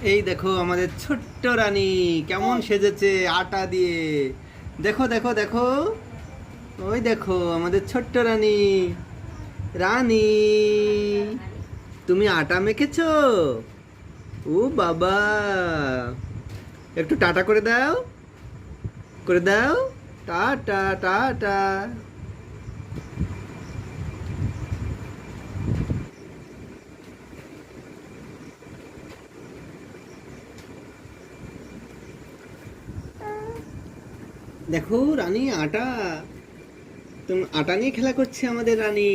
এই দেখো আমাদের ছোট্ট রানী কেমন সেজেছে আটা দিয়ে। দেখো দেখো দেখো, ওই দেখো আমাদের ছোট্ট রানী। রানী, তুমি আটা মেখেছো? ও বাবা, একটু টাটা করে দাও, করে দাও। Tata tata. দেখো রানী আটা, তুমি আটা নিয়ে খেলা করছে আমাদের রানী।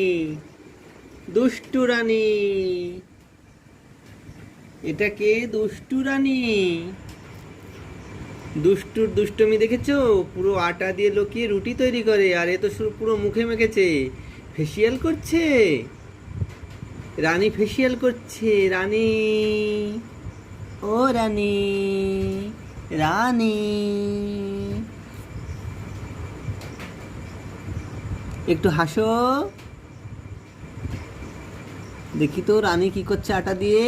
দুষ্টু রানী, এটা কে? দুষ্টু রানী। দুষ্টুর দুষ্টমি দেখেছো? পুরো আটা দিয়ে লুকিয়ে রুটি তৈরি করে, আর এ তো শুধু পুরো মুখে মেখেছে। ফেসিয়াল করছে রানী, ফেসিয়াল করছে রানী। ও রানী, রানী, একটু হাসো। দেখি তো রানী কি করছে আটা দিয়ে।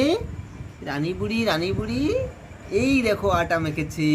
রানী বুড়ি, রানী বুড়ি, এই দেখো আটা মেখেছে।